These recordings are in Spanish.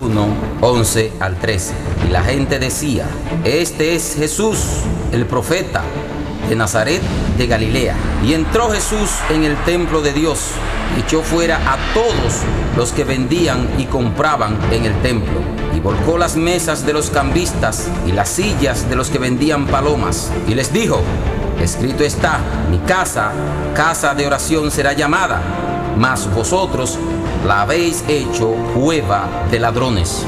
1, 11 al 13. Y la gente decía: este es Jesús, el profeta de Nazaret de Galilea. Y entró Jesús en el templo de Dios, y echó fuera a todos los que vendían y compraban en el templo, y volcó las mesas de los cambistas y las sillas de los que vendían palomas, y les dijo: escrito está, mi casa, casa de oración será llamada, mas vosotros la habéis hecho cueva de ladrones.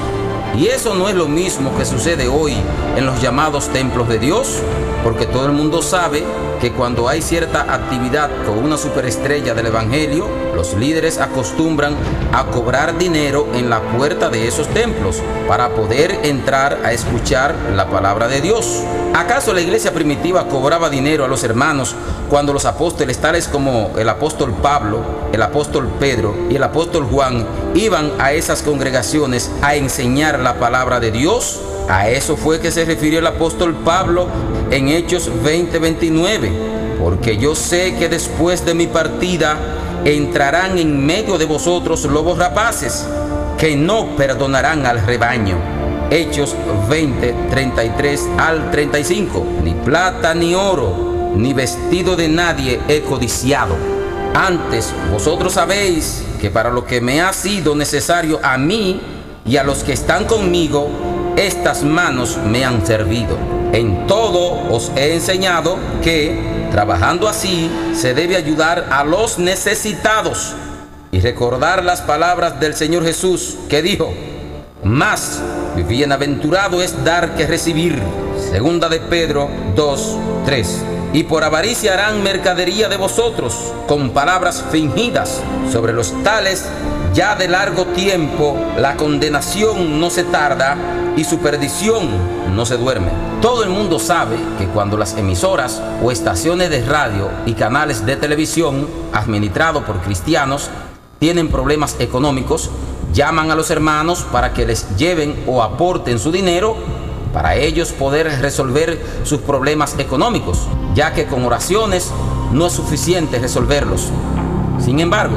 Y eso no es lo mismo que sucede hoy en los llamados templos de Dios, porque todo el mundo sabe que cuando hay cierta actividad con una superestrella del evangelio, los líderes acostumbran a cobrar dinero en la puerta de esos templos para poder entrar a escuchar la palabra de Dios. ¿Acaso la iglesia primitiva cobraba dinero a los hermanos cuando los apóstoles, tales como el apóstol Pablo, el apóstol Pedro y el apóstol Juan, iban a esas congregaciones a enseñar la palabra de Dios? A eso fue que se refirió el apóstol Pablo en Hechos 20:29. Porque yo sé que después de mi partida entrarán en medio de vosotros lobos rapaces, que no perdonarán al rebaño. Hechos 20:33 al 35. Ni plata ni oro, ni vestido de nadie he codiciado. Antes vosotros sabéis que para lo que me ha sido necesario a mí y a los que están conmigo, estas manos me han servido. En todo os he enseñado que, trabajando así, se debe ayudar a los necesitados y recordar las palabras del Señor Jesús, que dijo: más bienaventurado es dar que recibir. Segunda de Pedro 2:3. Y por avaricia harán mercadería de vosotros con palabras fingidas. Sobre los tales ya de largo tiempo la condenación no se tarda y su perdición no se duerme. Todo el mundo sabe que cuando las emisoras o estaciones de radio y canales de televisión administrados por cristianos tienen problemas económicos, llaman a los hermanos para que les lleven o aporten su dinero para ellos poder resolver sus problemas económicos, ya que con oraciones no es suficiente resolverlos. Sin embargo,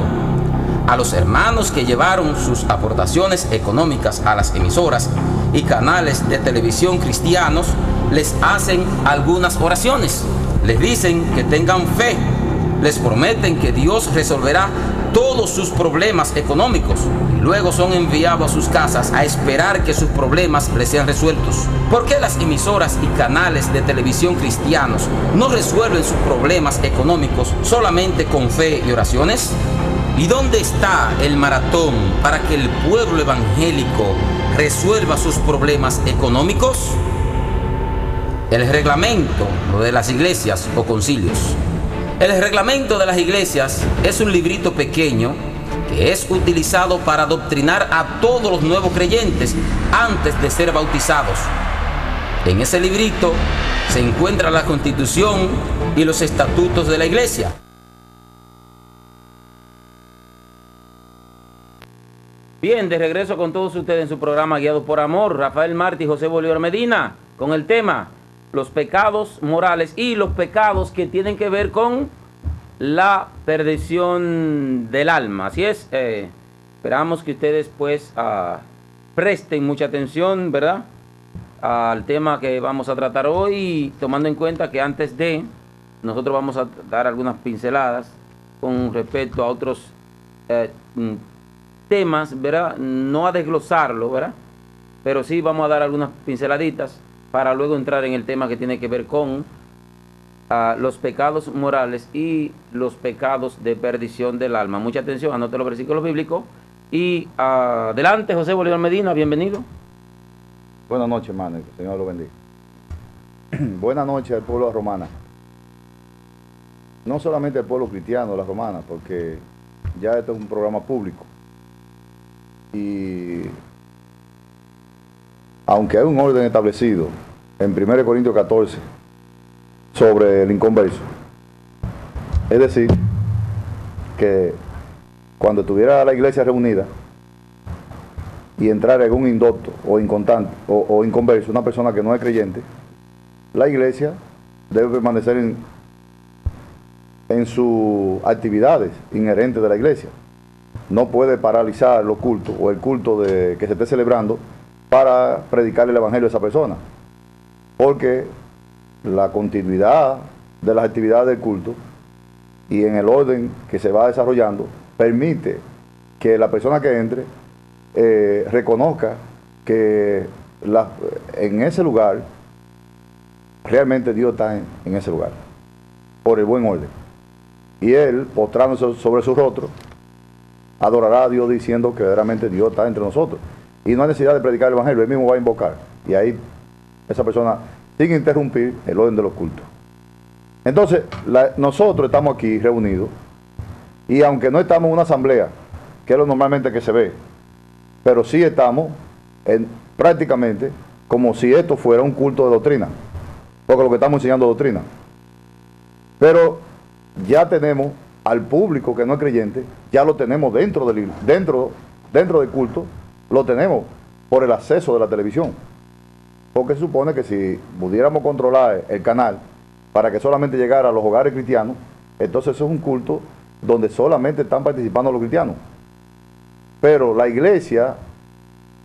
a los hermanos que llevaron sus aportaciones económicas a las emisoras y canales de televisión cristianos, les hacen algunas oraciones. Les dicen que tengan fe, les prometen que Dios resolverá todos sus problemas económicos y luego son enviados a sus casas a esperar que sus problemas les sean resueltos. ¿Por qué las emisoras y canales de televisión cristianos no resuelven sus problemas económicos solamente con fe y oraciones? ¿Y dónde está el maratón para que el pueblo evangélico resuelva sus problemas económicos? El reglamento de las iglesias o concilios. El reglamento de las iglesias es un librito pequeño que es utilizado para adoctrinar a todos los nuevos creyentes antes de ser bautizados. En ese librito se encuentra la Constitución y los estatutos de la iglesia. Bien, de regreso con todos ustedes en su programa Guiado por Amor. Rafael Martí y José Bolívar Medina con el tema los pecados morales y los pecados que tienen que ver con la perdición del alma. Así es, esperamos que ustedes pues presten mucha atención, ¿verdad?, al tema que vamos a tratar hoy, tomando en cuenta que antes de, nosotros vamos a dar algunas pinceladas con respecto a otros temas, ¿verdad?, no a desglosarlo, ¿verdad?, pero sí vamos a dar algunas pinceladitas para luego entrar en el tema que tiene que ver con los pecados morales y los pecados de perdición del alma. Mucha atención, anote los versículos bíblicos. Y adelante, José Bolívar Medina, bienvenido. Buenas noches, hermano, que el Señor lo bendiga. Buenas noches al pueblo romana. No solamente al pueblo cristiano, la romana, porque ya esto es un programa público. Y aunque hay un orden establecido en 1 Corintios 14 sobre el inconverso, es decir, que cuando estuviera la iglesia reunida y entrara algún indocto o inconstante o inconverso, una persona que no es creyente, la iglesia debe permanecer en sus actividades inherentes de la iglesia. no puede paralizar los cultos o el culto que se esté celebrando para predicar el evangelio a esa persona, porque la continuidad de las actividades del culto y en el orden que se va desarrollando permite que la persona que entre reconozca que en ese lugar realmente Dios está en ese lugar por el buen orden, y él, postrándose sobre su rostro, adorará a Dios diciendo que verdaderamente Dios está entre nosotros, y no hay necesidad de predicar el evangelio, él mismo va a invocar, y ahí esa persona, sin interrumpir el orden de los cultos. Entonces, nosotros estamos aquí reunidos, y aunque no estamos en una asamblea, que es lo normalmente que se ve, pero sí estamos prácticamente como si esto fuera un culto de doctrina, porque lo que estamos enseñando es doctrina. Pero ya tenemos al público que no es creyente, ya lo tenemos dentro del culto, lo tenemos por el acceso de la televisión. Porque se supone que si pudiéramos controlar el canal para que solamente llegara a los hogares cristianos, entonces eso es un culto donde solamente están participando los cristianos. Pero la iglesia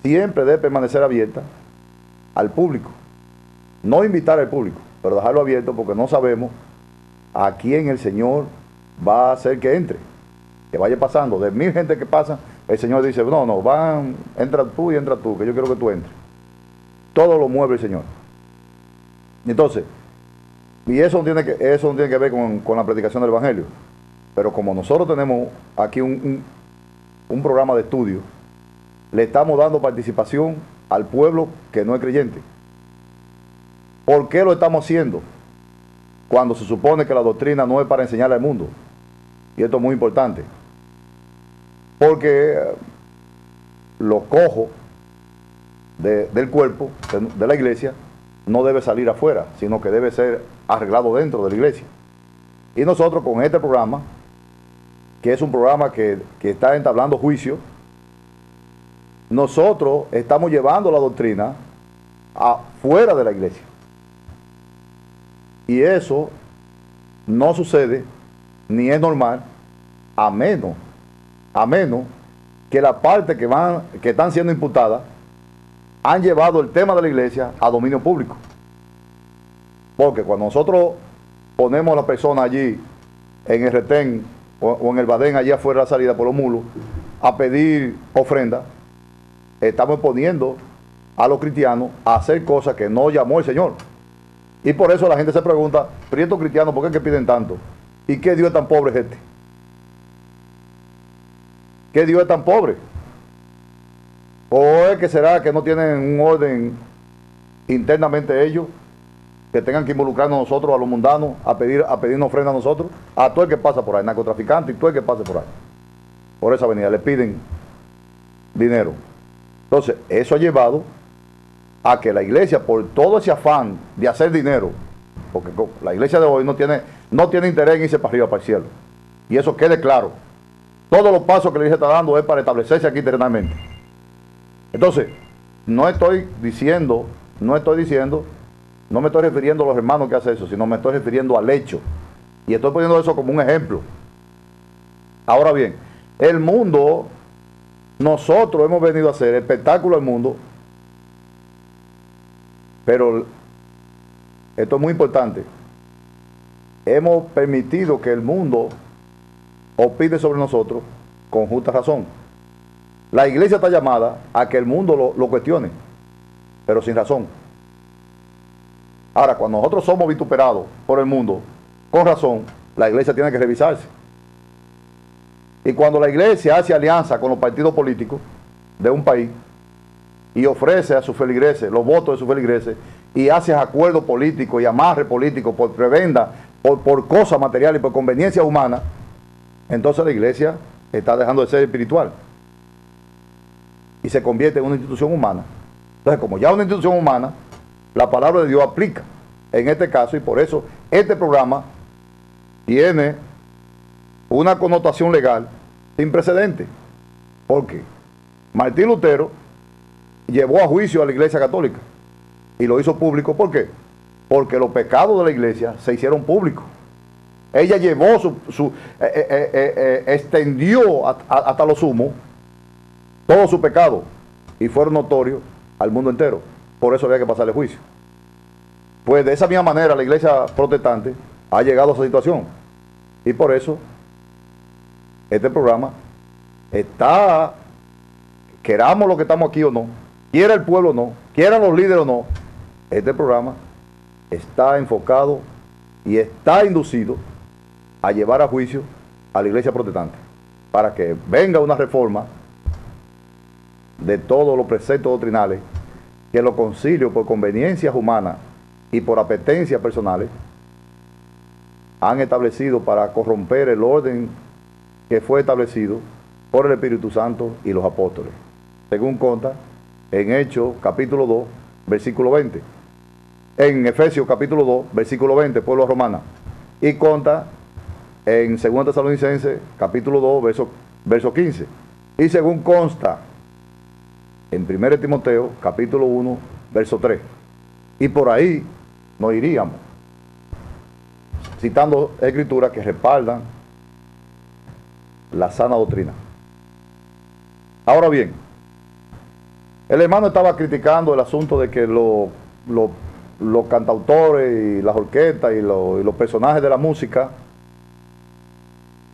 siempre debe permanecer abierta al público. No invitar al público, pero dejarlo abierto, porque no sabemos a quién el Señor va a hacer que entre, que vaya pasando. De 1000 gente que pasa, el Señor dice, no, entra tú y entra tú, que yo quiero que tú entres. Todo lo mueve el Señor. Entonces, y eso no tiene que ver con la predicación del evangelio. Pero como nosotros tenemos aquí un programa de estudio, le estamos dando participación al pueblo que no es creyente. ¿Por qué lo estamos haciendo? Cuando se supone que la doctrina no es para enseñarle al mundo. Y esto es muy importante. Porque los cojos del cuerpo, de la iglesia, no debe salir afuera, sino que debe ser arreglado dentro de la iglesia. Y nosotros con este programa, que es un programa que está entablando juicio, nosotros estamos llevando la doctrina afuera de la iglesia. Y eso no sucede, ni es normal, a menos que la parte que están siendo imputadas han llevado el tema de la iglesia a dominio público. Porque cuando nosotros ponemos a la persona allí en el retén o en el badén allí afuera de la salida por los mulos a pedir ofrenda, estamos poniendo a los cristianos a hacer cosas que no llamó el Señor. Y por eso la gente se pregunta, pero estos cristianos, ¿por qué es que piden tanto? ¿Y qué Dios tan pobre es este? ¿Qué Dios es tan pobre? ¿O es que será que no tienen un orden internamente ellos, que tengan que involucrarnos nosotros, a los mundanos, a pedir una ofrenda a nosotros, a todo el que pasa por ahí, narcotraficante y todo el que pase por ahí, por esa avenida, le piden dinero? Entonces, eso ha llevado a que la iglesia, por todo ese afán de hacer dinero, porque la iglesia de hoy no tiene interés en irse para arriba, para el cielo, y eso quede claro. Todos los pasos que la iglesia está dando es para establecerse aquí eternamente. Entonces, no me estoy refiriendo a los hermanos que hacen eso, sino me estoy refiriendo al hecho. Y estoy poniendo eso como un ejemplo. Ahora bien, el mundo, nosotros hemos venido a hacer espectáculo al mundo, pero esto es muy importante. Hemos permitido que el mundo opine sobre nosotros con justa razón. La iglesia está llamada a que el mundo lo cuestione, pero sin razón. Ahora, cuando nosotros somos vituperados por el mundo, con razón, la iglesia tiene que revisarse. Y cuando la iglesia hace alianza con los partidos políticos de un país y ofrece a sus feligreses los votos de sus feligreses y hace acuerdos políticos y amarre políticos por prebenda, por cosas materiales y por conveniencias humanas, entonces la iglesia está dejando de ser espiritual y se convierte en una institución humana. Entonces, como ya es una institución humana, la palabra de Dios aplica en este caso, y por eso este programa tiene una connotación legal sin precedentes. Porque Martín Lutero llevó a juicio a la Iglesia Católica y lo hizo público. ¿Por qué? Porque los pecados de la iglesia se hicieron públicos. Ella llevó extendió hasta lo sumo todo su pecado y fueron notorios al mundo entero. Por eso había que pasarle juicio. Pues de esa misma manera la iglesia protestante ha llegado a esa situación. Y por eso este programa está, queramos lo que estamos aquí o no, quiera el pueblo o no, quieran los líderes o no, este programa está enfocado y está inducido a llevar a juicio a la iglesia protestante para que venga una reforma de todos los preceptos doctrinales que los concilios por conveniencias humanas y por apetencias personales han establecido para corromper el orden que fue establecido por el Espíritu Santo y los apóstoles, según consta en Hechos capítulo 2 versículo 20, en Efesios capítulo 2 versículo 20, pueblo romana, y consta en 2 Tesalonicenses capítulo 2 verso 15, y según consta en 1 Timoteo capítulo 1 verso 3, y por ahí nos iríamos citando escrituras que respaldan la sana doctrina. Ahora bien, el hermano estaba criticando el asunto de que los cantautores y las orquestas y los personajes de la música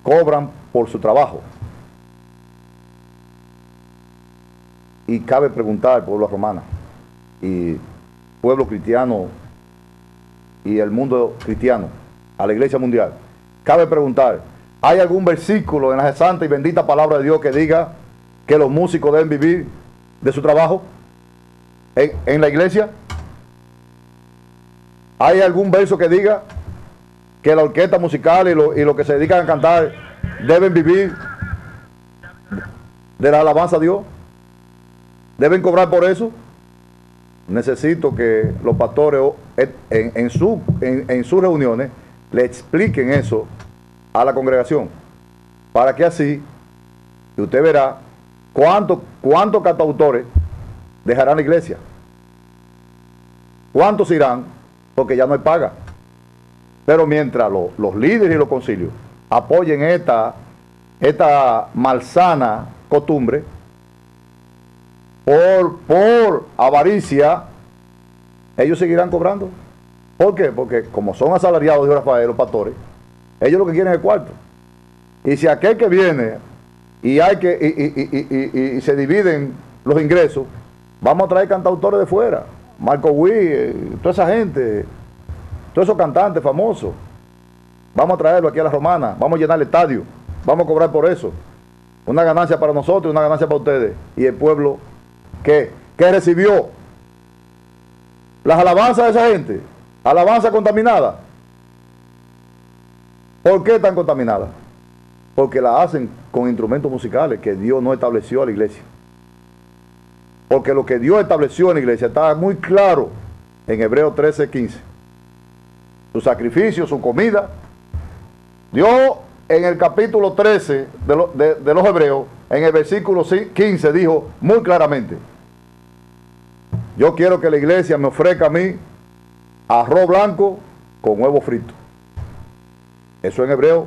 cobran por su trabajo. Y cabe preguntar al pueblo romano y pueblo cristiano y el mundo cristiano, a la iglesia mundial, cabe preguntar, ¿hay algún versículo en la santa y bendita palabra de Dios que diga que los músicos deben vivir de su trabajo en la iglesia? ¿Hay algún verso que diga que la orquesta musical y lo que se dedican a cantar deben vivir de la alabanza a Dios? ¿Deben cobrar por eso? Necesito que los pastores en sus reuniones le expliquen eso a la congregación, para que así usted verá cuántos cantautores dejarán la iglesia, cuántos irán, porque ya no hay paga. Pero mientras los líderes y los concilios apoyen esta malsana costumbre, por avaricia, ellos seguirán cobrando. ¿Por qué? Porque como son asalariados de Rafael, los pastores, ellos lo que quieren es el cuarto. Y si aquel que viene y se dividen los ingresos, vamos a traer cantautores de fuera, Marco Witt, toda esa gente, todos esos cantantes famosos, vamos a traerlo aquí a la Romana, vamos a llenar el estadio, vamos a cobrar por eso. Una ganancia para nosotros y una ganancia para ustedes. Y el pueblo que recibió las alabanzas de esa gente, alabanza contaminada. ¿Por qué tan contaminada? Porque la hacen con instrumentos musicales que Dios no estableció a la iglesia. Porque lo que Dios estableció en la iglesia está muy claro en Hebreos 13:15. Su sacrificio, su comida. Dios en el capítulo 13 de los Hebreos, en el versículo 15, dijo muy claramente: yo quiero que la iglesia me ofrezca a mí arroz blanco con huevo frito. Eso en Hebreos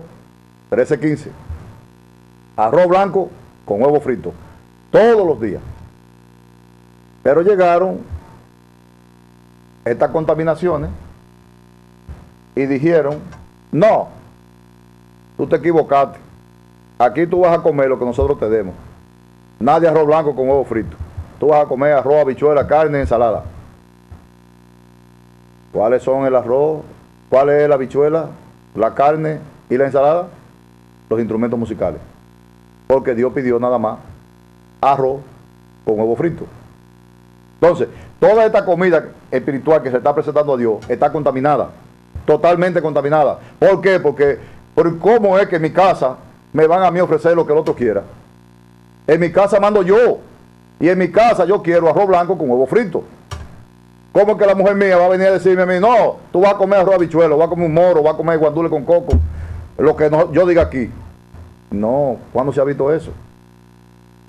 13:15. Arroz blanco con huevo frito. Todos los días. Pero llegaron estas contaminaciones y dijeron: no, tú te equivocaste. Aquí tú vas a comer lo que nosotros te demos. Nadie arroz blanco con huevo frito. Tú vas a comer arroz, habichuela, carne, ensalada. ¿Cuáles son el arroz? ¿Cuál es la habichuela, la carne y la ensalada? Los instrumentos musicales. Porque Dios pidió nada más arroz con huevo frito. Entonces, toda esta comida espiritual que se está presentando a Dios está contaminada. Totalmente contaminada. ¿Por qué? Porque ¿cómo es que en mi casa me van a mí ofrecer lo que el otro quiera? En mi casa mando yo. Y en mi casa yo quiero arroz blanco con huevo frito. ¿Cómo es que la mujer mía va a venir a decirme a mí: no, tú vas a comer arroz habichuelo, vas a comer un moro, vas a comer guandule con coco? Lo que yo diga aquí. No, ¿cuándo se ha visto eso?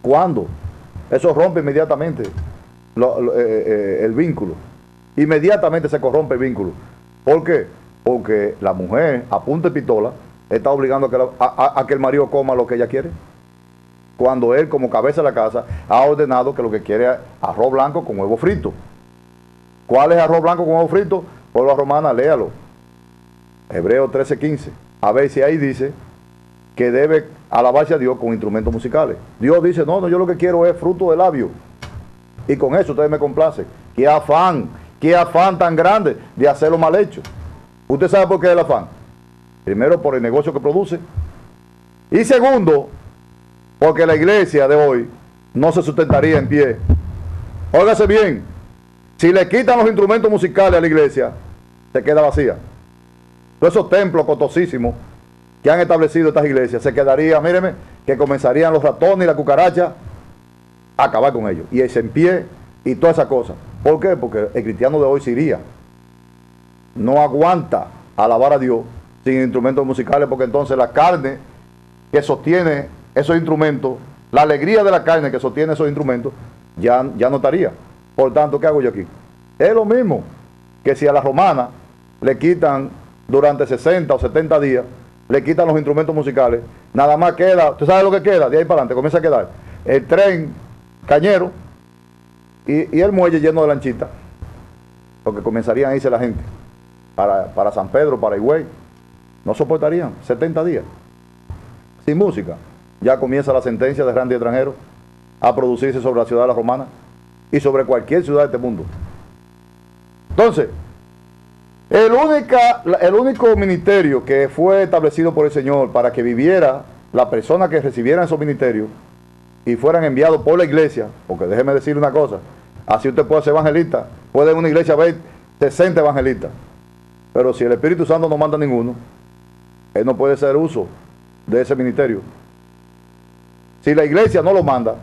¿Cuándo? Eso rompe inmediatamente el vínculo. Inmediatamente se corrompe el vínculo. ¿Por qué? porque la mujer a punta de pistola está obligando a que el marido coma lo que ella quiere, cuando él, como cabeza de la casa, ha ordenado que lo que quiere es arroz blanco con huevo frito. ¿Cuál es arroz blanco con huevo frito? Por la romana, léalo. Hebreos 13:15. A ver si ahí dice que debe alabarse a Dios con instrumentos musicales. Dios dice, no, yo lo que quiero es fruto de labio. Y con eso ustedes me complacen. Qué afán tan grande de hacerlo mal hecho. ¿Usted sabe por qué es el afán? Primero, por el negocio que produce. Y segundo, porque la iglesia de hoy no se sustentaría en pie. Óigase bien, si le quitan los instrumentos musicales a la iglesia, se queda vacía. Todos esos templos costosísimos que han establecido estas iglesias, se quedaría, míreme, que comenzarían los ratones y la cucaracha a acabar con ellos. Y ese en pie y toda esa cosa. ¿Por qué? Porque el cristiano de hoy se iría. No aguanta alabar a Dios sin instrumentos musicales, porque entonces la carne que sostiene esos instrumentos, la alegría de la carne que sostiene esos instrumentos, ya no estaría. Por tanto, ¿qué hago yo aquí? Es lo mismo que si a la romana le quitan durante 60 o 70 días, le quitan los instrumentos musicales, nada más queda, ¿usted sabe lo que queda? De ahí para adelante comienza a quedar el tren cañero y el muelle lleno de lanchitas, porque comenzarían a irse la gente para San Pedro, para Higüey. No soportarían 70 días sin música. Ya comienza la sentencia de Randy extranjero a producirse sobre la ciudad de la Romana y sobre cualquier ciudad de este mundo. Entonces, el único ministerio que fue establecido por el Señor para que viviera la persona que recibiera esos ministerios y fueran enviados por la iglesia, porque déjeme decirle una cosa, así usted puede ser evangelista, puede en una iglesia haber 60 evangelistas, pero si el Espíritu Santo no manda ninguno, él no puede hacer uso de ese ministerio. Si la iglesia no lo manda,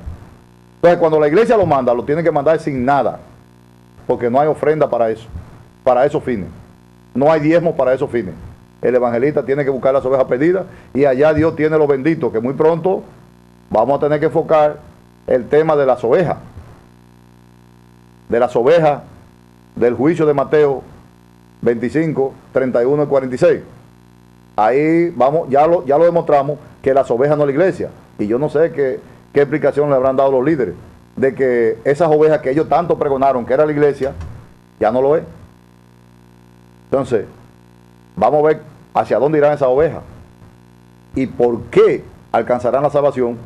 entonces cuando la iglesia lo manda, lo tiene que mandar sin nada, porque no hay ofrenda para eso, para esos fines. No hay diezmo para esos fines. El evangelista tiene que buscar las ovejas perdidas y allá Dios tiene los benditos, que muy pronto vamos a tener que enfocar el tema de las ovejas. De las ovejas del juicio de Mateo 25, 31 y 46. Ahí vamos, ya lo demostramos que las ovejas no es la iglesia. Y yo no sé qué explicación le habrán dado los líderes de que esas ovejas que ellos tanto pregonaron que era la iglesia, ya no lo es. Entonces, vamos a ver hacia dónde irán esas ovejas y por qué alcanzarán la salvación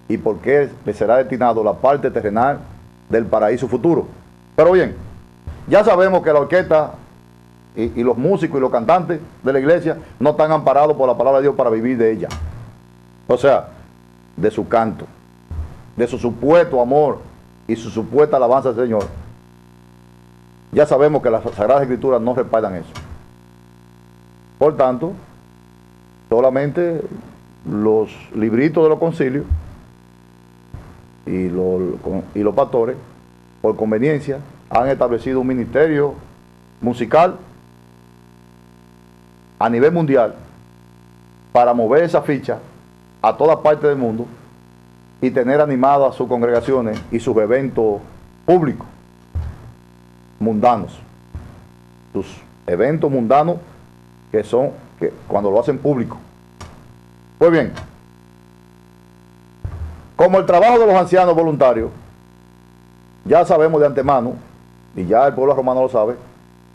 y por qué les será destinado la parte terrenal del paraíso futuro. Pero bien, ya sabemos que la orquesta y los músicos y los cantantes de la iglesia no están amparados por la palabra de Dios para vivir de ella. O sea, de su canto, de su supuesto amor y su supuesta alabanza al Señor. Ya sabemos que las Sagradas Escrituras no respaldan eso. Por tanto, solamente los libritos de los concilios y los pastores, por conveniencia, han establecido un ministerio musical a nivel mundial para mover esa ficha a toda parte del mundo y tener animadas sus congregaciones y sus eventos públicos mundanos, sus eventos mundanos que cuando lo hacen público. Pues bien, como el trabajo de los ancianos voluntarios, ya sabemos de antemano, y ya el pueblo romano lo sabe,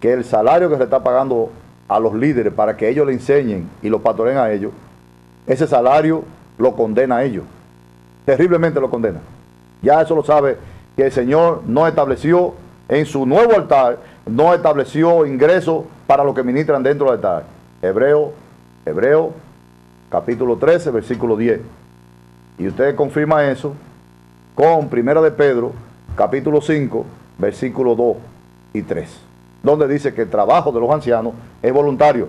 que el salario que se está pagando a los líderes para que ellos le enseñen y los pastoreen a ellos, ese salario lo condena a ellos, terriblemente lo condena. Ya eso lo sabe, que el Señor no estableció en su nuevo altar, no estableció ingresos para los que ministran dentro del altar. Hebreo capítulo 13, versículo 10. Y usted confirma eso con 1 de Pedro, capítulo 5, versículo 2 y 3, donde dice que el trabajo de los ancianos es voluntario.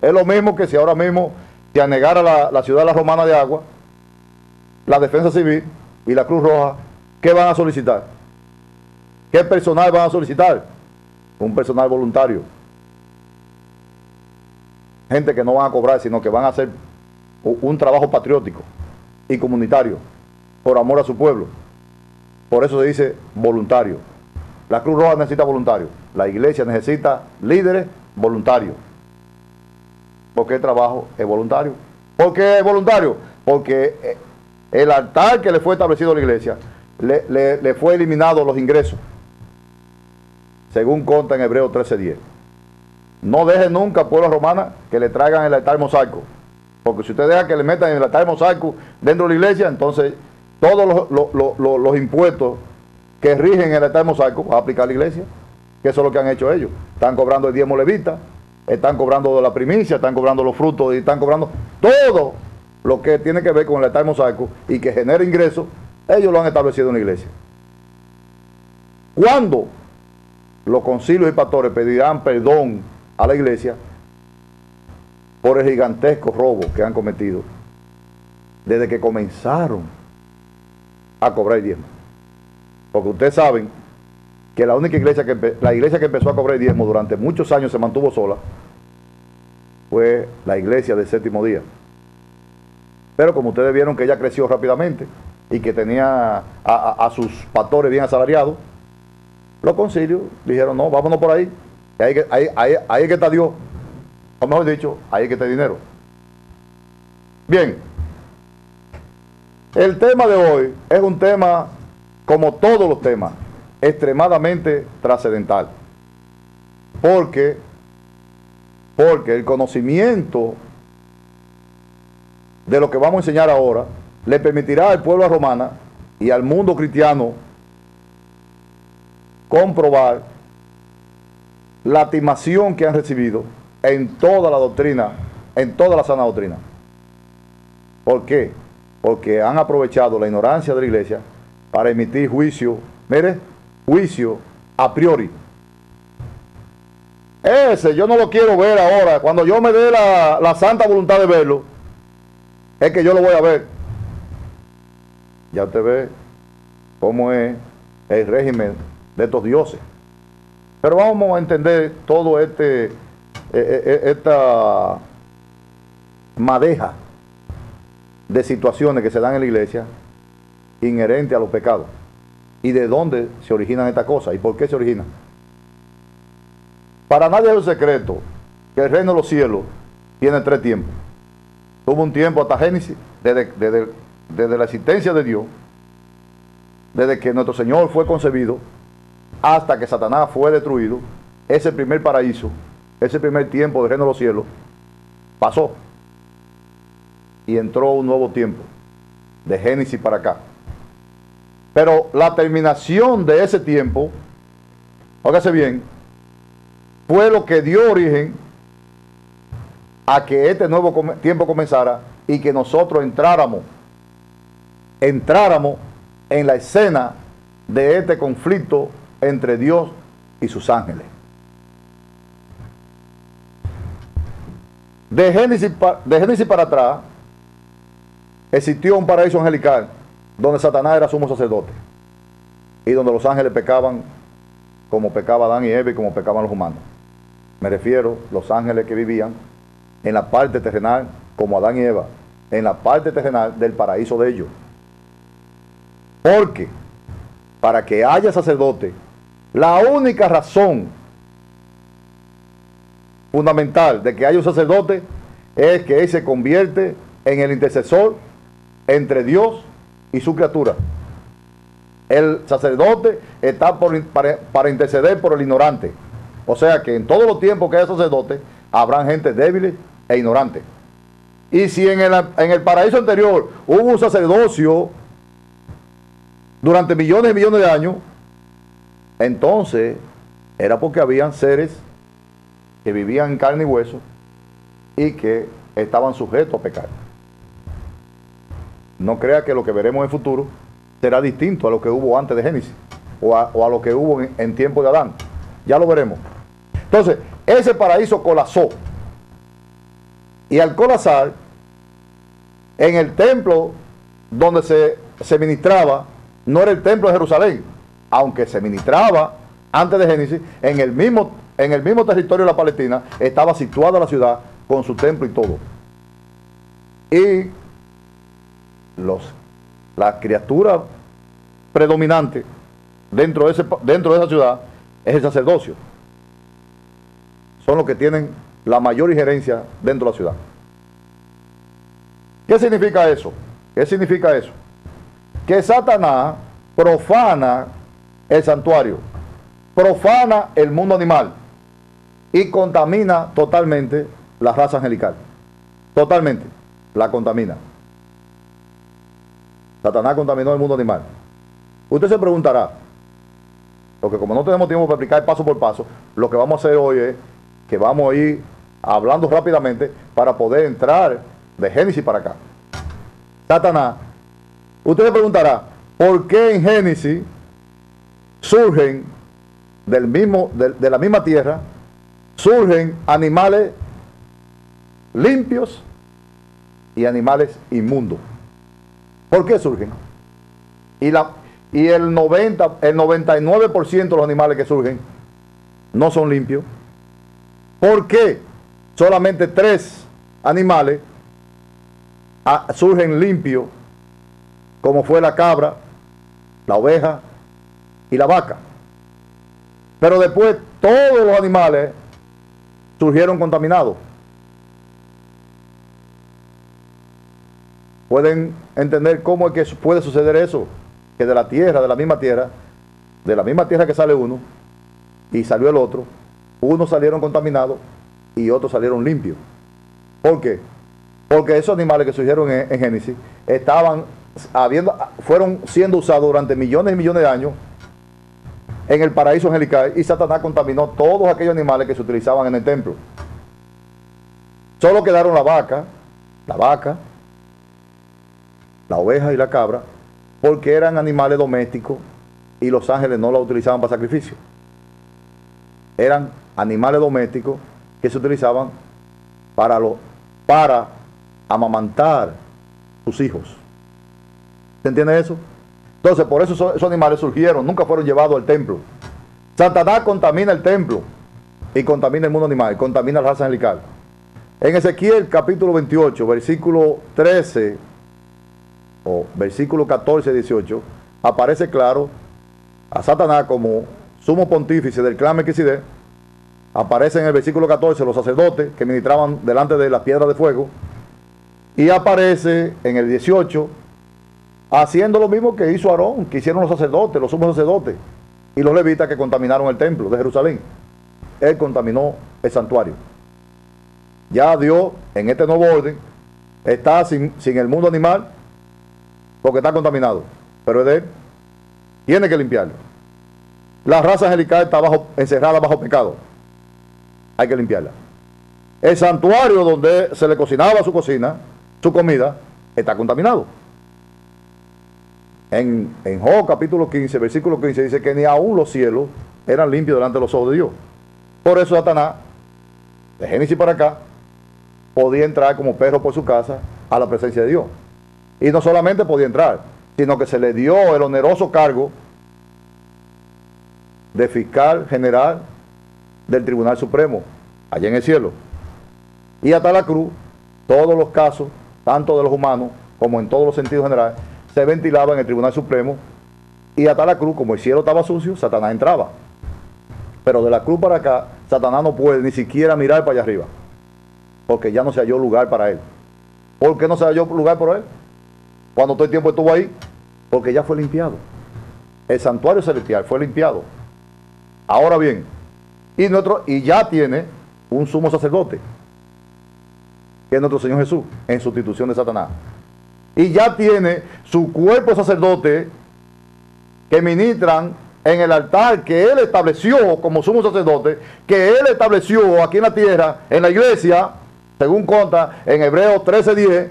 Es lo mismo que si ahora mismo se anegara la ciudad de la Romana de Agua, la Defensa Civil y la Cruz Roja, ¿qué van a solicitar? ¿Qué personal van a solicitar? Un personal voluntario. Gente que no van a cobrar, sino que van a hacer un trabajo patriótico y comunitario por amor a su pueblo. Por eso se dice voluntario. La Cruz Roja necesita voluntarios. La iglesia necesita líderes voluntarios. porque el trabajo es voluntario. ¿Por qué es voluntario? Porque el altar que le fue establecido a la iglesia, le fue eliminado los ingresos, según consta en Hebreos 13:10. No deje nunca, pueblo romana, que le traigan el altar mosaico, porque si usted deja que le metan el altar mosaico dentro de la iglesia, entonces todos los impuestos que rigen el altar mosaico va a aplicar a la iglesia, que eso es lo que han hecho ellos. Están cobrando el diezmo levita, están cobrando de la primicia, están cobrando los frutos y están cobrando todo lo que tiene que ver con el altar mosaico y que genera ingresos. Ellos lo han establecido en la iglesia. ¿Cuándo los concilios y pastores pedirán perdón a la iglesia por el gigantesco robo que han cometido desde que comenzaron a cobrar el diezmo? Porque ustedes saben que la única iglesia la iglesia que empezó a cobrar el diezmo durante muchos años se mantuvo sola fue la iglesia del Séptimo Día. Pero como ustedes vieron que ella creció rápidamente y que tenía a sus pastores bien asalariados, los concilios dijeron, no, vámonos por ahí. Ahí es que está Dios. O mejor dicho, ahí es que está el dinero. Bien. El tema de hoy es un tema, como todos los temas, extremadamente trascendental. Porque el conocimiento de lo que vamos a enseñar ahora le permitirá al pueblo romano y al mundo cristiano comprobar la timación que han recibido en toda la doctrina, en toda la sana doctrina. ¿Por qué? Porque han aprovechado la ignorancia de la iglesia para emitir juicio, mire, juicio a priori. Ese yo no lo quiero ver ahora. Cuando yo me dé la santa voluntad de verlo, es que yo lo voy a ver. Ya usted ve cómo es el régimen de estos dioses. Pero vamos a entender todo esta madeja de situaciones que se dan en la iglesia inherente a los pecados y de dónde se originan estas cosas y por qué se originan. Para nadie es un secreto que el reino de los cielos tiene 3 tiempos. Tuvo un tiempo hasta Génesis, desde la existencia de Dios, desde que nuestro Señor fue concebido hasta que Satanás fue destruido. Ese primer paraíso, ese primer tiempo del reino de los cielos pasó y entró un nuevo tiempo de Génesis para acá. Pero la terminación de ese tiempo, óigase bien, fue lo que dio origen a que este nuevo tiempo comenzara y que nosotros entráramos en la escena de este conflicto entre Dios y sus ángeles. De Génesis para atrás existió un paraíso angelical donde Satanás era sumo sacerdote y donde los ángeles pecaban como pecaba Adán y Eva y como pecaban los humanos. Me refiero a los ángeles que vivían en la parte terrenal como Adán y Eva, en la parte terrenal del paraíso de ellos. Porque para que haya sacerdote, la única razón fundamental de que haya un sacerdote es que él se convierte en el intercesor entre Dios y su criatura. El sacerdote está para interceder por el ignorante. O sea que en todos los tiempos que haya sacerdote, habrán gente débil e ignorante. Y si en el paraíso anterior hubo un sacerdocio durante millones y millones de años, entonces era porque habían seres que vivían en carne y hueso y que estaban sujetos a pecar. No crea que lo que veremos en el futuro será distinto a lo que hubo antes de Génesis o a lo que hubo en tiempo de Adán. Ya lo veremos. Entonces, ese paraíso colapsó. Y al colapsar, en el templo donde se ministraba, no era el templo de Jerusalén, aunque se ministraba antes de Génesis, en el mismo territorio de la Palestina estaba situada la ciudad con su templo y todo. Y la criatura predominante dentro de esa ciudad es el sacerdocio. Son los que tienen la mayor injerencia dentro de la ciudad. ¿Qué significa eso? ¿Qué significa eso? Que Satanás profana el santuario, profana el mundo animal y contamina totalmente la raza angelical. Totalmente la contamina. Satanás contaminó el mundo animal. Usted se preguntará, porque como no tenemos tiempo para explicar paso por paso, lo que vamos a hacer hoy es que vamos a ir hablando rápidamente para poder entrar de Génesis para acá. Satanás, usted se preguntará, ¿por qué en Génesis surgen de la misma tierra, surgen animales limpios y animales inmundos? ¿Por qué surgen? Y el 99% de los animales que surgen no son limpios. ¿Por qué solamente 3 animales surgen limpios, como fue la cabra, la oveja y la vaca? Pero después todos los animales surgieron contaminados. ¿Pueden entender cómo es que puede suceder eso? Que de la misma tierra que sale uno y salió el otro, unos salieron contaminados y otros salieron limpios. ¿Por qué? Porque esos animales que surgieron en Génesis fueron siendo usados durante millones y millones de años en el paraíso angelical, y Satanás contaminó todos aquellos animales que se utilizaban en el templo. Solo quedaron la vaca, la oveja y la cabra, porque eran animales domésticos y los ángeles no los utilizaban para sacrificio. Eran animales domésticos que se utilizaban para amamantar sus hijos. ¿Se entiende eso? Entonces, por eso esos animales surgieron, nunca fueron llevados al templo. Satanás contamina el templo y contamina el mundo animal, contamina la raza angelical. En Ezequiel capítulo 28, versículo 13 o versículo 14 y 18, aparece claro a Satanás como sumo pontífice del clan Melquisedec. Aparece en el versículo 14 los sacerdotes que ministraban delante de las piedras de fuego, y aparece en el 18 haciendo lo mismo que hizo Aarón, que hicieron los sacerdotes, los sumos sacerdotes y los levitas que contaminaron el templo de Jerusalén. Él contaminó el santuario. Ya Dios, en este nuevo orden, está sin el mundo animal, porque está contaminado, pero es de él. Tiene que limpiarlo. La raza angelical está encerrada bajo pecado. Hay que limpiarla. El santuario donde se le cocinaba su comida, está contaminado. En Job capítulo 15, versículo 15, dice que ni aún los cielos eran limpios delante de los ojos de Dios. Por eso Satanás, de Génesis para acá, podía entrar como perro por su casa a la presencia de Dios. Y no solamente podía entrar, sino que se le dio el oneroso cargo de fiscal general del Tribunal Supremo, allá en el cielo. Y hasta la cruz, todos los casos, tanto de los humanos como en todos los sentidos generales, se ventilaba en el Tribunal Supremo, y hasta la cruz, como el cielo estaba sucio, Satanás entraba. Pero de la cruz para acá, Satanás no puede ni siquiera mirar para allá arriba, porque ya no se halló lugar para él. ¿Por qué no se halló lugar para él? Cuando todo el tiempo estuvo ahí, porque ya fue limpiado. El santuario celestial fue limpiado. Ahora bien, y ya tiene un sumo sacerdote, que es nuestro Señor Jesús, en sustitución de Satanás. Y ya tiene su cuerpo sacerdote que ministran en el altar que Él estableció como sumo sacerdote, que Él estableció aquí en la tierra, en la iglesia, según conta en Hebreos 13:10,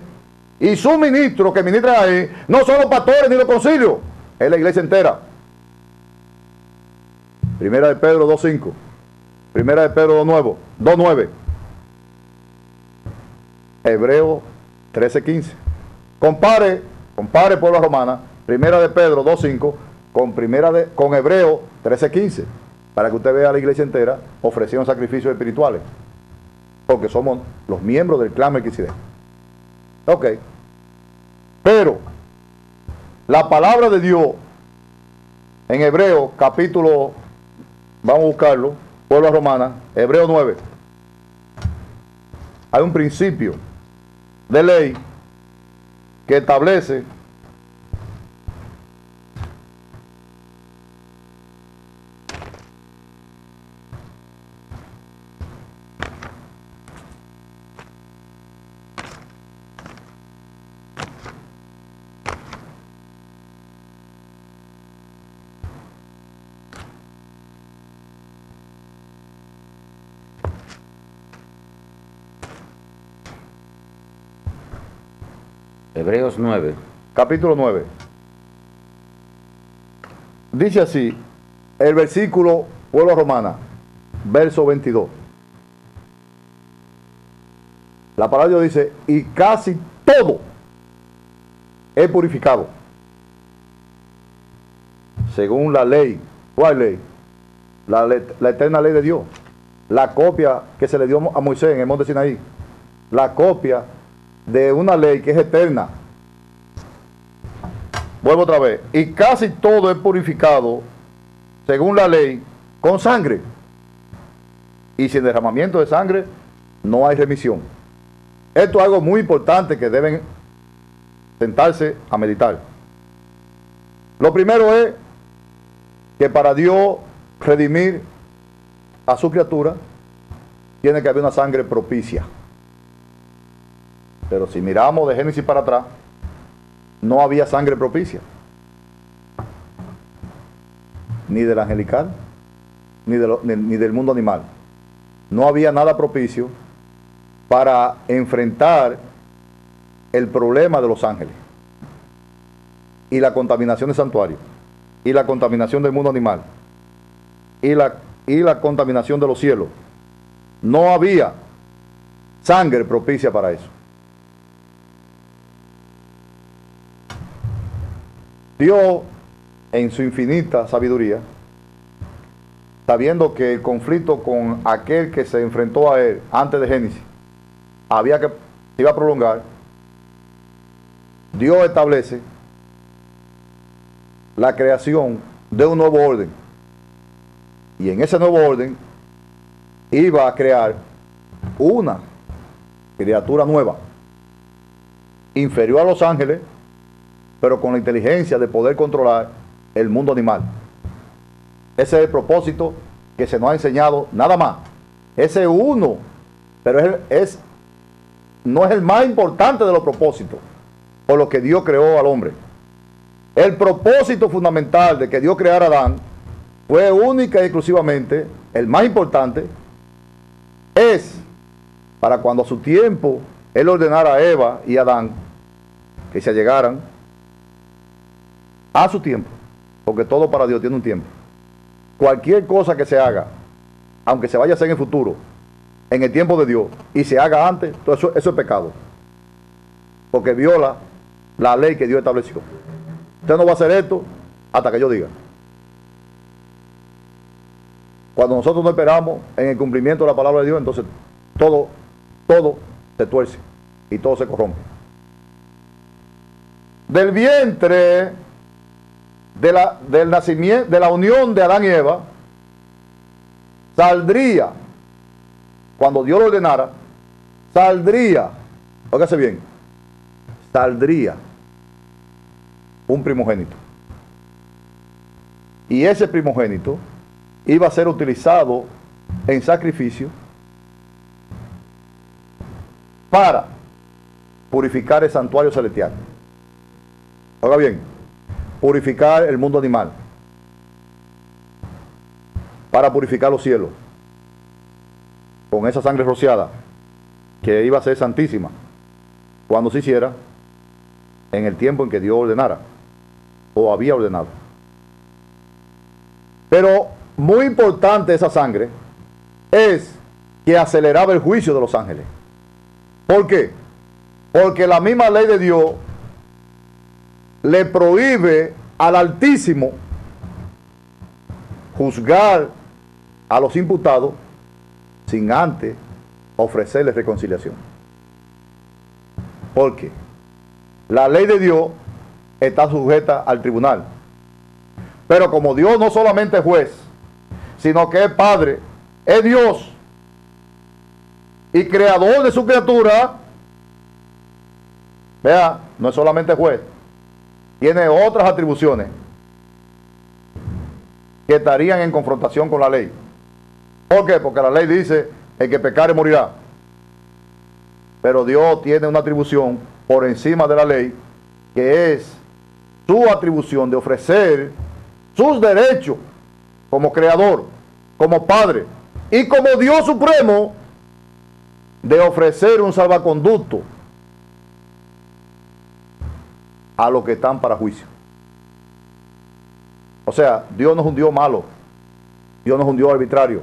y su ministro que ministra ahí, no son los pastores ni los concilios, es la iglesia entera. Primera de Pedro 2:5, Primera de Pedro 2:9, Hebreos 13:15. Compare pueblo romana, Primera de Pedro 2:5 con Hebreos 13:15, para que usted vea a la iglesia entera ofreciendo sacrificios espirituales, porque somos los miembros del clan Melquisedec. Ok, pero la palabra de Dios en Hebreos capítulo, vamos a buscarlo, pueblo romana, Hebreos 9. hay un principio de ley que establece Hebreos 9. capítulo 9. Dice así, el versículo, pueblo romana, verso 22. La palabra de Dios dice, y casi todo es purificado, según la ley. ¿Cuál ley? La eterna ley de Dios. La copia que se le dio a Moisés en el monte Sinaí. La copia de una ley que es eterna. Vuelvo otra vez. Y casi todo es purificado, según la ley, con sangre. Y sin derramamiento de sangre no hay remisión. Esto es algo muy importante que deben sentarse a meditar. Lo primero es que para Dios redimir a su criatura, tiene que haber una sangre propicia. Pero si miramos de Génesis para atrás, no había sangre propicia. Ni del angelical, ni del mundo animal. No había nada propicio para enfrentar el problema de los ángeles. Y la contaminación del santuario. Y la contaminación del mundo animal. Y la contaminación de los cielos. No había sangre propicia para eso. Dios, en su infinita sabiduría, sabiendo que el conflicto con aquel que se enfrentó a él antes de Génesis se iba a prolongar, Dios establece la creación de un nuevo orden. Y en ese nuevo orden iba a crear una criatura nueva, inferior a los ángeles, pero con la inteligencia de poder controlar el mundo animal. Ese es el propósito que se nos ha enseñado, nada más. Ese es uno, pero no es el más importante de los propósitos por lo que Dios creó al hombre. El propósito fundamental de que Dios creara a Adán fue única y exclusivamente, el más importante, es para cuando a su tiempo Él ordenara a Eva y a Adán que se allegaran a su tiempo, porque todo para Dios tiene un tiempo. Cualquier cosa que se haga, aunque se vaya a hacer en el futuro, en el tiempo de Dios, y se haga antes, todo eso es pecado, porque viola la ley que Dios estableció. Usted no va a hacer esto hasta que yo diga. Cuando nosotros no esperamos en el cumplimiento de la palabra de Dios, entonces todo se tuerce y todo se corrompe. Del vientre del nacimiento, de la unión de Adán y Eva, saldría, cuando Dios lo ordenara, óigase bien, saldría un primogénito. Y ese primogénito iba a ser utilizado en sacrificio para purificar el santuario celestial. Oiga bien, purificar el mundo animal, para purificar los cielos, con esa sangre rociada, que iba a ser santísima, cuando se hiciera en el tiempo en que Dios ordenara, o había ordenado. Pero muy importante esa sangre es que aceleraba el juicio de los ángeles. ¿Por qué? Porque la misma ley de Dios le prohíbe al Altísimo juzgar a los imputados sin antes ofrecerles reconciliación. ¿Por qué? La ley de Dios está sujeta al tribunal. Pero como Dios no solamente es juez, sino que es Padre, es Dios. y creador de su criatura, vea, no es solamente juez, tiene otras atribuciones que estarían en confrontación con la ley. ¿Por qué? Porque la ley dice, el que pecare morirá. Pero Dios tiene una atribución por encima de la ley, que es su atribución de ofrecer sus derechos como creador, como padre y como Dios supremo, de ofrecer un salvaconducto a los que están para juicio. O sea, Dios no es un Dios malo, Dios no es un Dios arbitrario,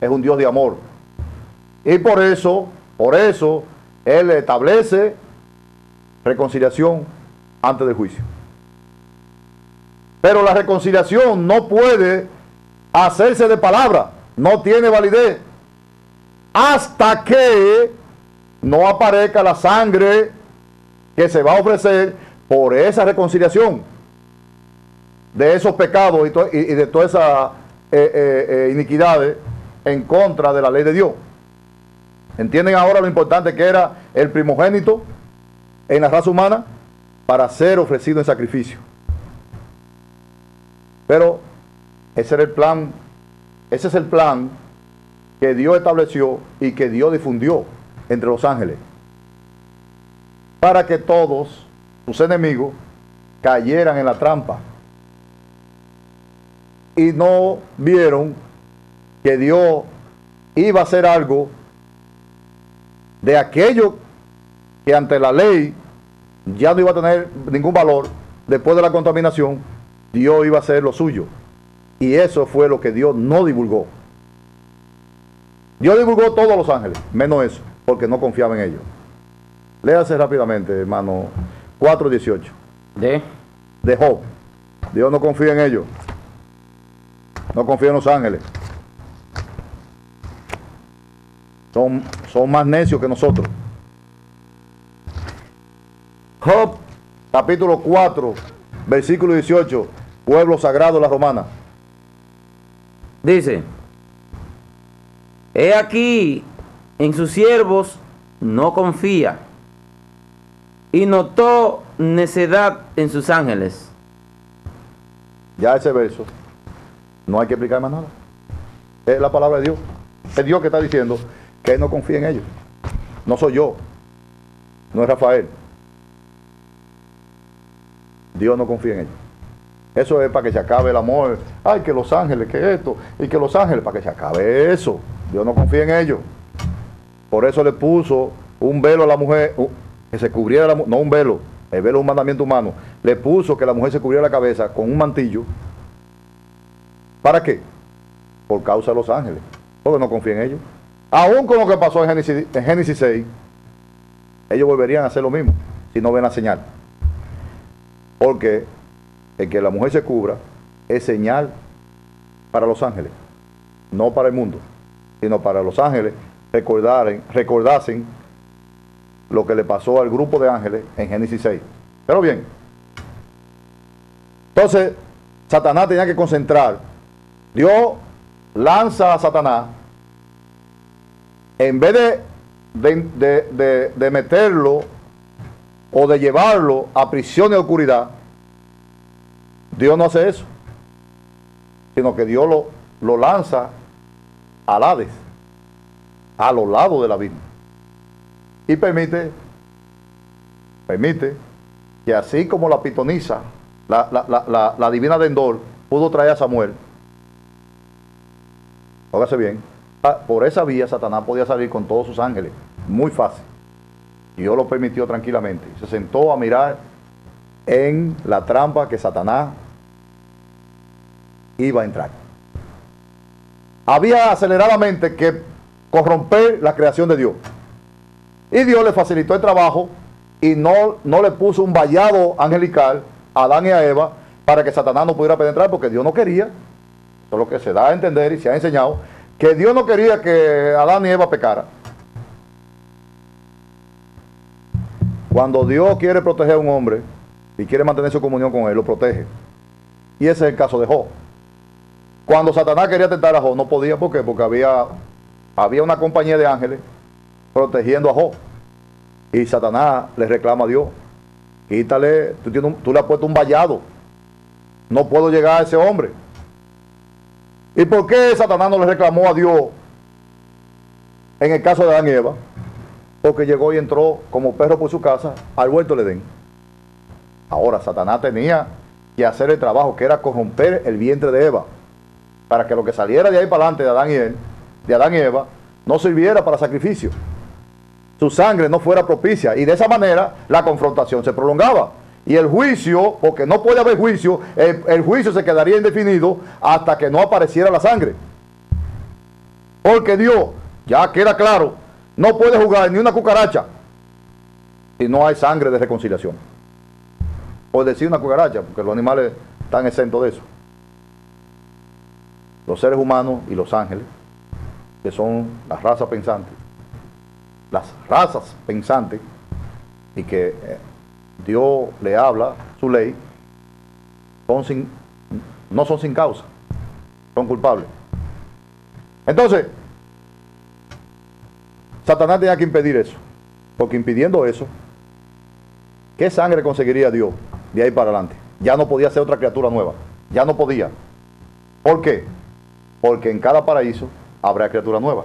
es un Dios de amor. Y por eso, Él establece reconciliación antes del juicio. Pero la reconciliación no puede hacerse de palabra, no tiene validez, hasta que no aparezca la sangre que se va a ofrecer por esa reconciliación de esos pecados y de todas esas iniquidades en contra de la ley de Dios. ¿Entienden ahora lo importante que era el primogénito en la raza humana para ser ofrecido en sacrificio? Pero ese era el plan, ese es el plan que Dios estableció y que Dios difundió entre los ángeles, para que todos sus enemigos cayeran en la trampa y no vieron que Dios iba a hacer algo de aquello que ante la ley ya no iba a tener ningún valor. Después de la contaminación, Dios iba a hacer lo suyo, y eso fue lo que Dios no divulgó. Dios divulgó todos los ángeles, menos eso, porque no confiaba en ellos. Léase rápidamente, hermano, 4:18. De Job. Dios no confía en ellos, no confía en los ángeles. Son más necios que nosotros. Job, capítulo 4, versículo 18, pueblo sagrado de la romana. Dice: he aquí, en sus siervos no confía, y notó necedad en sus ángeles. Ya ese verso, no hay que explicar más nada. Es la palabra de Dios. Es Dios que está diciendo que Él no confía en ellos. No soy yo, no es Rafael. Dios no confía en ellos. Eso es para que se acabe el amor. Ay, que los ángeles, que esto, y que los ángeles, para que se acabe eso. Dios no confía en ellos. Por eso le puso un velo a la mujer, que se cubriera la mujer, no un velo, el velo es un mandamiento humano. Le puso que la mujer se cubriera la cabeza con un mantillo. ¿Para qué? Por causa de los ángeles. Porque no confía en ellos. Aún con lo que pasó en Génesis 6, ellos volverían a hacer lo mismo si no ven la señal. Porque el que la mujer se cubra es señal para los ángeles, no para el mundo, sino para los ángeles recordasen lo que le pasó al grupo de ángeles en Génesis 6. Pero bien, entonces Satanás tenía que concentrar. Dios lanza a Satanás, en vez de meterlo o de llevarlo a prisión de oscuridad, Dios no hace eso, sino que Dios lo lanza al Hades, a los lados del abismo, y permite que así como la pitonisa, la divina de Endor, pudo traer a Samuel, óigase bien, por esa vía Satanás podía salir con todos sus ángeles, muy fácil. Y Dios lo permitió tranquilamente. Se sentó a mirar en la trampa que Satanás iba a entrar. Había aceleradamente que corromper la creación de Dios. Y Dios le facilitó el trabajo y no le puso un vallado angelical a Adán y a Eva para que Satanás no pudiera penetrar, porque Dios no quería. Eso es lo que se da a entender y se ha enseñado, que Dios no quería que Adán y Eva pecaran. Cuando Dios quiere proteger a un hombre y quiere mantener su comunión con él, lo protege. Y ese es el caso de Job. Cuando Satanás quería tentar a Job, no podía. ¿Por qué? Porque había una compañía de ángeles protegiendo a Job. Y Satanás le reclama a Dios: quítale, tú le has puesto un vallado, no puedo llegar a ese hombre. ¿Y por qué Satanás no le reclamó a Dios en el caso de Adán y Eva? Porque llegó y entró como perro por su casa al huerto del Edén. Ahora Satanás tenía que hacer el trabajo, que era corromper el vientre de Eva, para que lo que saliera de ahí para adelante de Adán y Eva, no sirviera para sacrificio, su sangre no fuera propicia, y de esa manera la confrontación se prolongaba. Y el juicio, porque no puede haber juicio, el juicio se quedaría indefinido hasta que no apareciera la sangre. Porque Dios, ya queda claro, no puede jugar ni una cucaracha si no hay sangre de reconciliación. Por decir una cucaracha, porque los animales están exentos de eso. Los seres humanos y los ángeles, que son las razas pensantes, y que Dios le habla su ley, no son sin causa, son culpables. Entonces, Satanás tenía que impedir eso, porque impidiendo eso, ¿qué sangre conseguiría Dios de ahí para adelante? Ya no podía ser otra criatura nueva, ya no podía. ¿Por qué? Porque en cada paraíso habrá criatura nueva.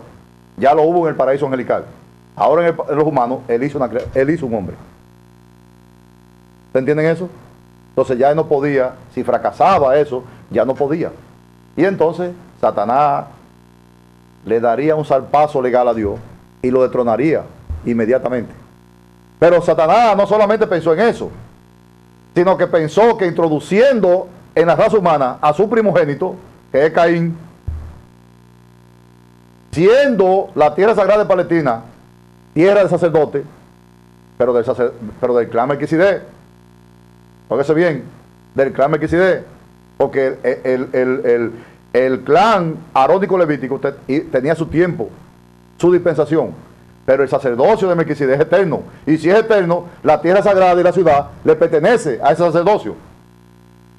Ya lo hubo en el paraíso angelical. Ahora en los humanos, él hizo un hombre. ¿Se entienden eso? Entonces ya él no podía, si fracasaba eso, ya no podía. Y entonces Satanás le daría un zarpazo legal a Dios y lo destronaría inmediatamente. Pero Satanás no solamente pensó en eso, sino que pensó que introduciendo en la raza humana a su primogénito, que es Caín, siendo la tierra sagrada de Palestina tierra de sacerdote, pero del clan Melquisedec. Póngase bien, del clan Melquisedec, porque el clan arónico levítico tenía su tiempo, su dispensación, pero el sacerdocio de Melquisedec es eterno, y si es eterno, la tierra sagrada y la ciudad le pertenece a ese sacerdocio.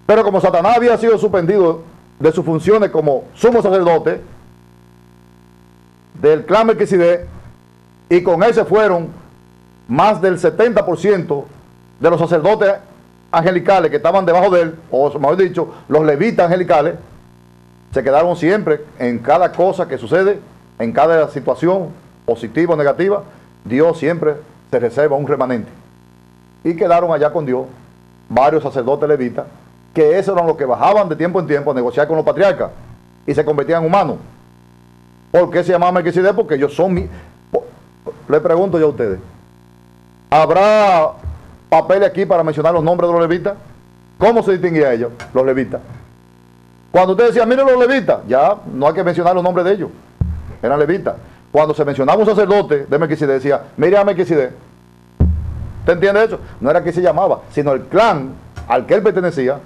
Pero como Satanás había sido suspendido de sus funciones como sumo sacerdote del clan Melquisedec, y con él se fueron más del 70% de los sacerdotes angelicales que estaban debajo de él, o mejor dicho, los levitas angelicales, se quedaron siempre en cada cosa que sucede, en cada situación positiva o negativa, Dios siempre se reserva un remanente. Y quedaron allá con Dios varios sacerdotes levitas, que esos eran los que bajaban de tiempo en tiempo a negociar con los patriarcas y se convertían en humanos. ¿Por qué se llamaban Melquisedec? Porque ellos son... Le pregunto yo a ustedes, ¿habrá papeles aquí para mencionar los nombres de los levitas? ¿Cómo se distinguía ellos, los levitas? Cuando usted decía, miren los levitas, ya no hay que mencionar los nombres de ellos, eran levitas. Cuando se mencionaba un sacerdote de Melquisedec, decía, mire a Melquisedec. ¿Usted entiende eso? No era que se llamaba, sino el clan al que él pertenecía,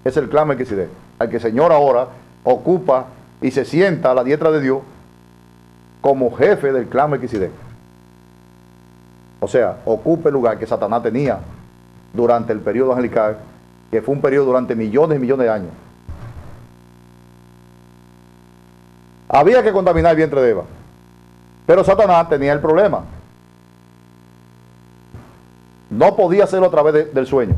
es el clan Melquisedec, al que el Señor ahora ocupa y se sienta a la diestra de Dios como jefe del clan Melquisedec. O sea, ocupa el lugar que Satanás tenía durante el periodo angelical, que fue un periodo durante millones y millones de años. Había que contaminar el vientre de Eva, pero Satanás tenía el problema. No podía hacerlo a través del sueño,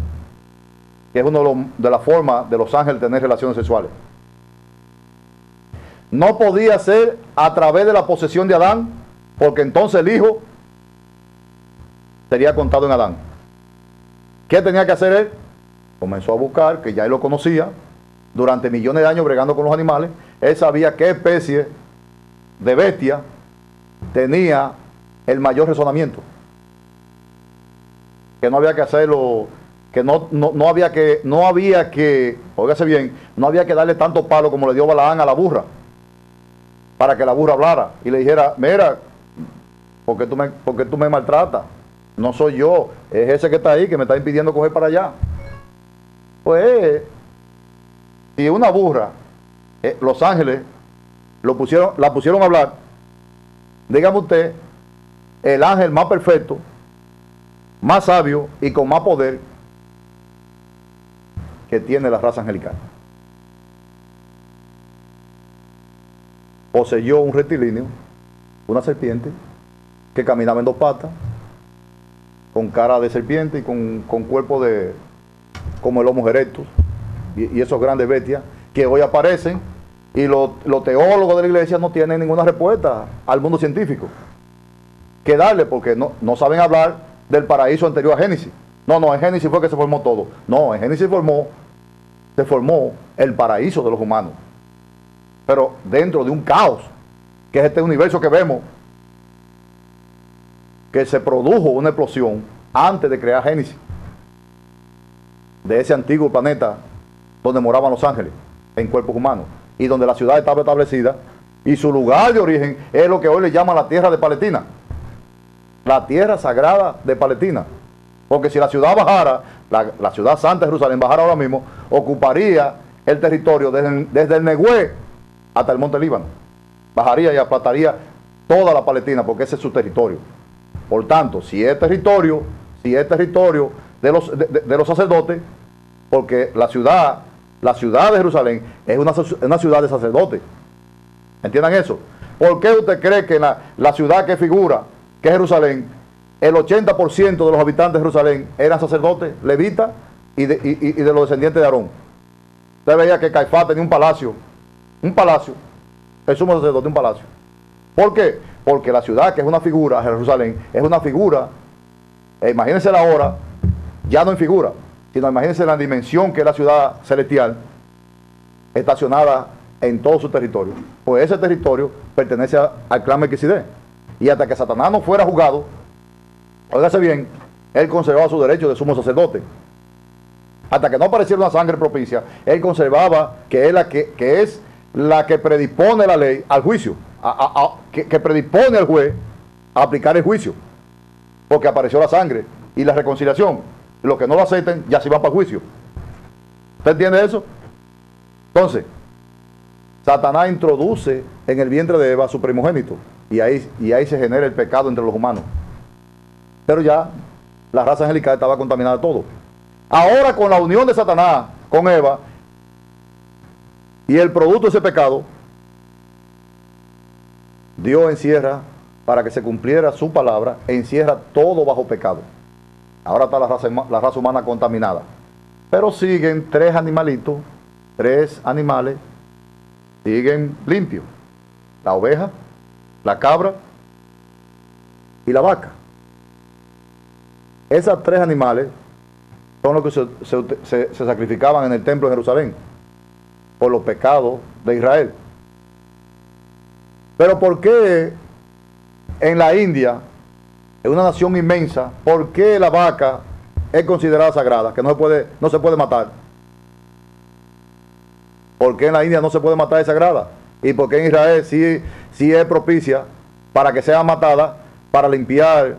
que es una de las formas de los ángeles tener relaciones sexuales. No podía ser a través de la posesión de Adán, porque entonces el hijo sería contado en Adán. ¿Qué tenía que hacer él? Comenzó a buscar, que ya él lo conocía, durante millones de años bregando con los animales. Él sabía qué especie de bestia tenía el mayor razonamiento. Que no había que hacerlo, que no había que, óigase bien, no había que darle tanto palo como le dio Balaán a la burra, para que la burra hablara y le dijera, mira, ¿por qué tú me maltratas? No soy yo, es ese que está ahí que me está impidiendo coger para allá. Pues, si una burra, los ángeles la pusieron a hablar, dígame usted, el ángel más perfecto, más sabio y con más poder que tiene la raza angelical. Poseyó un rectilíneo una serpiente que caminaba en dos patas, con cara de serpiente y con cuerpo de como el Homo erectus, y esos grandes bestias que hoy aparecen, y los teólogos de la iglesia no tienen ninguna respuesta al mundo científico que darle, porque no saben hablar del paraíso anterior a Génesis. No, en Génesis fue que se formó todo. No, en Génesis se formó el paraíso de los humanos, pero dentro de un caos, que es este universo que vemos, que se produjo una explosión antes de crear Génesis, de ese antiguo planeta donde moraban los ángeles en cuerpos humanos, y donde la ciudad estaba establecida, y su lugar de origen es lo que hoy le llaman la tierra de Palestina, la tierra sagrada de Palestina. Porque si la ciudad bajara, la ciudad santa de Jerusalén bajara ahora mismo, ocuparía el territorio desde el Negué hasta el monte Líbano, bajaría y aplastaría toda la Palestina, porque ese es su territorio. Por tanto, si es territorio de los sacerdotes, porque la ciudad de Jerusalén es una ciudad de sacerdotes. ¿Entiendan eso? ¿Por qué usted cree que la ciudad que figura, que es Jerusalén, el 80% de los habitantes de Jerusalén eran sacerdotes, levitas y de los descendientes de Aarón? Usted veía que Caifás tenía un palacio, el sumo sacerdote, un palacio. ¿Por qué? Porque la ciudad, que es una figura, Jerusalén, es una figura, imagínense la hora, ya no en figura, sino imagínense la dimensión que es la ciudad celestial, estacionada en todo su territorio. Pues ese territorio pertenece al clan Melquisedec. Y hasta que Satanás no fuera juzgado, óigase bien, él conservaba su derecho de sumo sacerdote. Hasta que no apareciera una sangre propicia, él conservaba que es la que predispone la ley al juicio, que predispone al juez a aplicar el juicio, porque apareció la sangre y la reconciliación. Los que no lo acepten ya se van para el juicio. ¿Usted entiende eso? Entonces, Satanás introduce en el vientre de Eva su primogénito, y ahí se genera el pecado entre los humanos. Pero ya la raza angelical estaba contaminada de todo. Ahora, con la unión de Satanás con Eva y el producto de ese pecado, Dios encierra, para que se cumpliera su palabra, encierra todo bajo pecado. Ahora está la raza humana contaminada. Pero siguen tres animales, siguen limpios: la oveja, la cabra y la vaca. Esos tres animales son los que se sacrificaban en el templo de Jerusalén por los pecados de Israel. Pero ¿por qué en la India, en una nación inmensa, por qué la vaca es considerada sagrada, que no se puede matar? ¿Por qué en la India no se puede matar, es sagrada? ¿Y por qué en Israel sí es propicia para que sea matada, para limpiar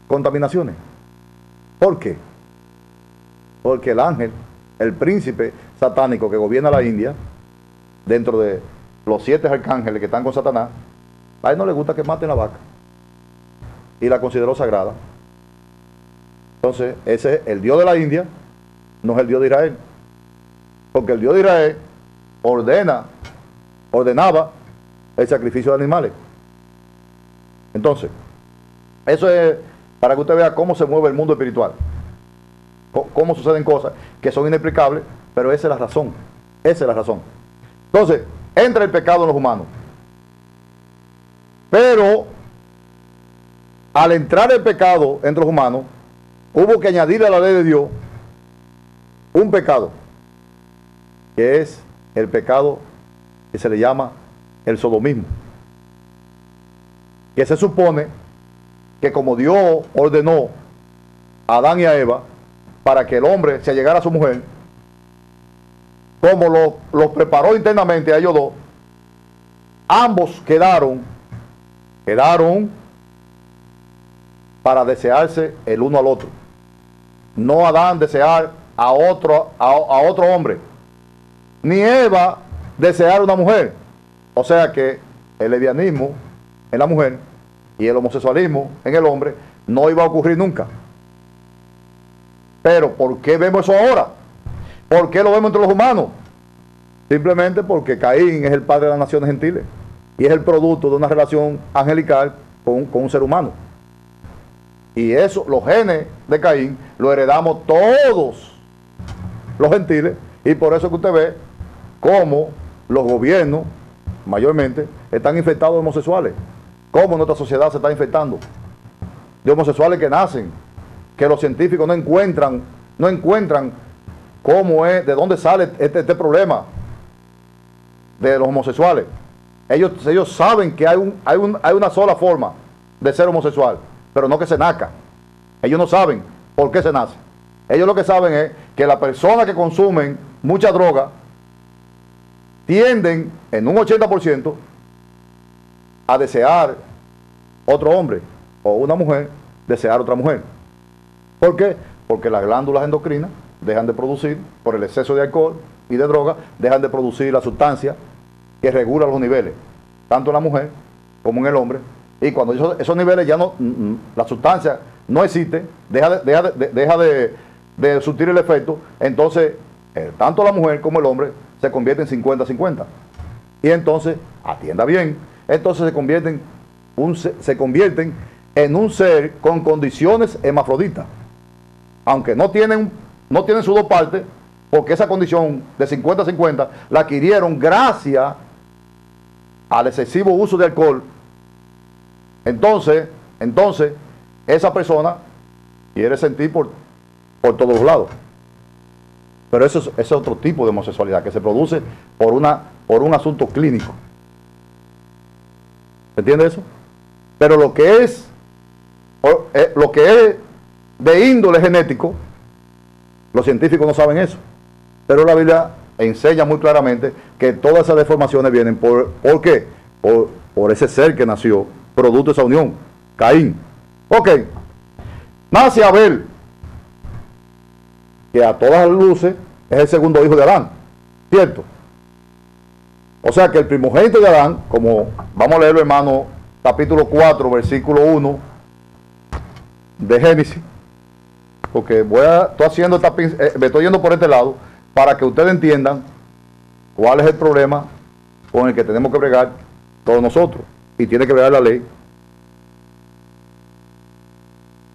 contaminaciones? ¿Por qué? Porque el ángel, el príncipe satánico que gobierna la India, dentro de los 7 arcángeles que están con Satanás, a él no le gusta que maten la vaca, y la consideró sagrada. Entonces, ese es el Dios de la India, no es el Dios de Israel, porque el Dios de Israel ordenaba el sacrificio de animales. Entonces, eso es para que usted vea cómo se mueve el mundo espiritual, cómo suceden cosas que son inexplicables, pero esa es la razón. Esa es la razón. Entonces, entra el pecado en los humanos. Pero, al entrar el pecado entre los humanos, hubo que añadirle a la ley de Dios un pecado, que es el pecado que se le llama el sodomismo, que se supone que como Dios ordenó a Adán y a Eva para que el hombre se allegara a su mujer, como los preparó internamente a ellos dos, ambos quedaron para desearse el uno al otro. No Adán desear a otro hombre, ni Eva desear una mujer. O sea que el lesbianismo en la mujer y el homosexualismo en el hombre no iba a ocurrir nunca. Pero ¿por qué vemos eso ahora? ¿Por qué lo vemos entre los humanos? Simplemente porque Caín es el padre de las naciones gentiles. y es el producto de una relación angelical con un ser humano. Y eso, los genes de Caín, lo heredamos todos los gentiles, y por eso que usted ve cómo los gobiernos, mayormente, están infectados de homosexuales, cómo nuestra sociedad se está infectando de homosexuales que nacen, que los científicos no encuentran cómo es, de dónde sale este problema de los homosexuales. Ellos saben que hay una sola forma de ser homosexual, pero no que se nazca. Ellos no saben por qué se nace. Ellos lo que saben es que las personas que consumen mucha droga tienden en un 80% a desear otro hombre, o una mujer desear otra mujer. ¿Por qué? Porque las glándulas endocrinas dejan de producir, por el exceso de alcohol y de droga, dejan de producir la sustancia que regula los niveles, tanto en la mujer como en el hombre. Y cuando esos niveles ya no, la sustancia no existe, deja de surtir el efecto, entonces tanto la mujer como el hombre se convierten en 50-50. Y entonces, atienda bien, entonces se convierten en un ser con condiciones hermafroditas, aunque no tienen sus dos partes, porque esa condición de 50-50 la adquirieron gracias al excesivo uso de alcohol. Entonces esa persona quiere sentir por todos los lados. Pero eso es otro tipo de homosexualidad que se produce por un asunto clínico. ¿Se entiende eso? Pero lo que es de índole genético, los científicos no saben eso. Pero la Biblia enseña muy claramente que todas esas deformaciones vienen ¿por qué? Por ese ser que nació, producto de esa unión, Caín. Ok, nace Abel, que a todas las luces es el segundo hijo de Adán, ¿cierto? O sea que el primogénito de Adán, como vamos a leerlo, hermano, capítulo 4, versículo 1 de Génesis, porque me estoy yendo por este lado para que ustedes entiendan cuál es el problema con el que tenemos que bregar todos nosotros, y tiene que bregar la ley.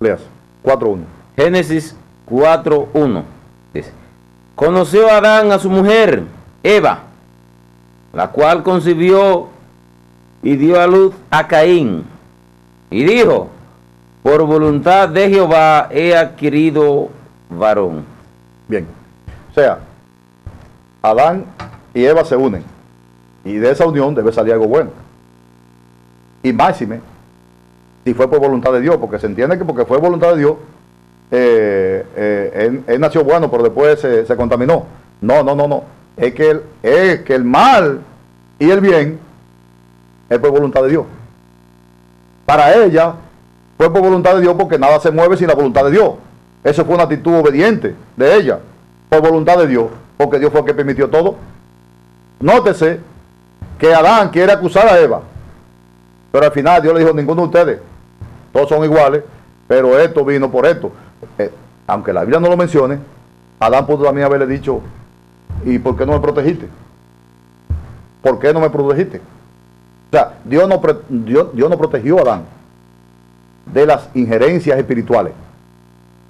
Leas, 4.1. Génesis 4.1 dice: conoció Adán a su mujer, Eva, la cual concibió y dio a luz a Caín, y dijo: por voluntad de Jehová he adquirido varón. Bien, o sea, Adán y Eva se unen, y de esa unión debe salir algo bueno. Y máxime si fue por voluntad de Dios, porque se entiende que porque fue voluntad de Dios, él nació bueno, pero después se contaminó. No. Es que el mal y el bien es por voluntad de Dios. Para ella fue por voluntad de Dios, porque nada se mueve sin la voluntad de Dios. Eso fue una actitud obediente de ella, por voluntad de Dios, porque Dios fue el que permitió todo. Nótese que Adán quiere acusar a Eva, pero al final Dios le dijo: ninguno de ustedes, todos son iguales, pero esto vino por esto. Aunque la Biblia no lo mencione, Adán pudo también haberle dicho: ¿y por qué no me protegiste? ¿Por qué no me protegiste? O sea, Dios no protegió a Adán de las injerencias espirituales.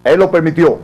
Él lo permitió,